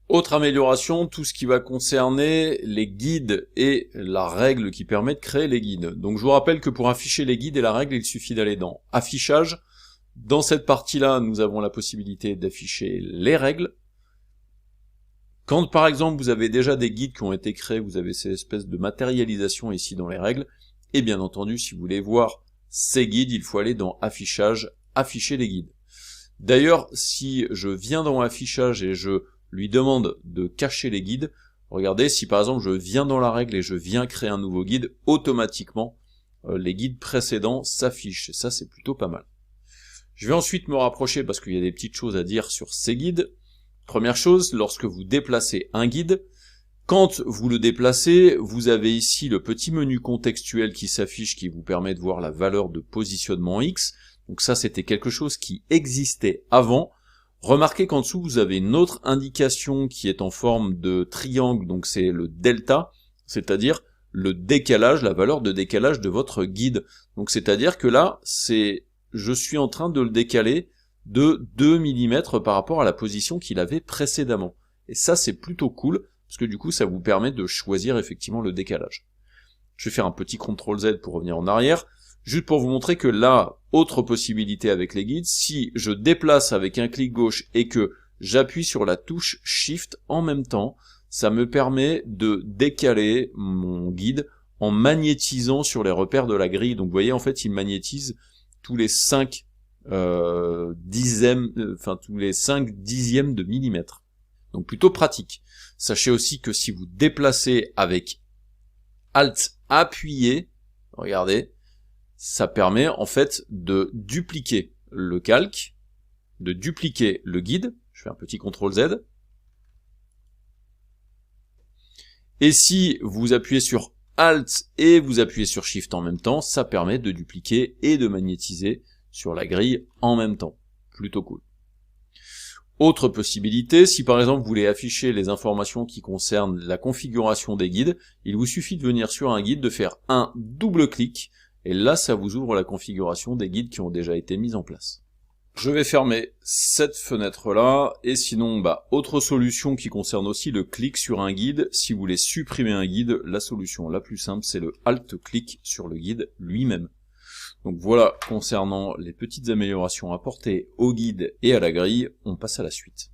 Autre amélioration, tout ce qui va concerner les guides et la règle qui permet de créer les guides. Donc je vous rappelle que pour afficher les guides et la règle, il suffit d'aller dans Affichage. Dans cette partie-là, nous avons la possibilité d'afficher les règles. Quand par exemple vous avez déjà des guides qui ont été créés, vous avez ces espèces de matérialisation ici dans les règles. Et bien entendu, si vous voulez voir ces guides, il faut aller dans Affichage, Afficher les guides. D'ailleurs, si je viens dans Affichage et je lui demande de cacher les guides, regardez, si par exemple je viens dans la règle et je viens créer un nouveau guide, automatiquement les guides précédents s'affichent, et ça c'est plutôt pas mal. Je vais ensuite me rapprocher parce qu'il y a des petites choses à dire sur ces guides. Première chose, lorsque vous déplacez un guide, quand vous le déplacez, vous avez ici le petit menu contextuel qui s'affiche, qui vous permet de voir la valeur de positionnement X. Donc ça c'était quelque chose qui existait avant. Remarquez qu'en dessous, vous avez une autre indication qui est en forme de triangle, donc c'est le delta, c'est-à-dire le décalage, la valeur de décalage de votre guide. Donc c'est-à-dire que là, je suis en train de le décaler de 2 mm par rapport à la position qu'il avait précédemment. Et ça, c'est plutôt cool, parce que du coup, ça vous permet de choisir effectivement le décalage. Je vais faire un petit CTRL Z pour revenir en arrière. Juste pour vous montrer que là, autre possibilité avec les guides, si je déplace avec un clic gauche et que j'appuie sur la touche Shift en même temps, ça me permet de décaler mon guide en magnétisant sur les repères de la grille. Donc vous voyez, en fait, il magnétise tous les 5 dixièmes de millimètre. Donc plutôt pratique. Sachez aussi que si vous déplacez avec Alt appuyé, regardez, ça permet en fait de dupliquer le calque, de dupliquer le guide. Je fais un petit CTRL Z. Et si vous appuyez sur Alt et vous appuyez sur Shift en même temps, ça permet de dupliquer et de magnétiser sur la grille en même temps. Plutôt cool. Autre possibilité, si par exemple vous voulez afficher les informations qui concernent la configuration des guides, il vous suffit de venir sur un guide, de faire un double clic, et là, ça vous ouvre la configuration des guides qui ont déjà été mis en place. Je vais fermer cette fenêtre-là, et sinon, autre solution qui concerne aussi le clic sur un guide. Si vous voulez supprimer un guide, la solution la plus simple, c'est le Alt-clic sur le guide lui-même. Donc voilà, concernant les petites améliorations apportées au guide et à la grille, on passe à la suite.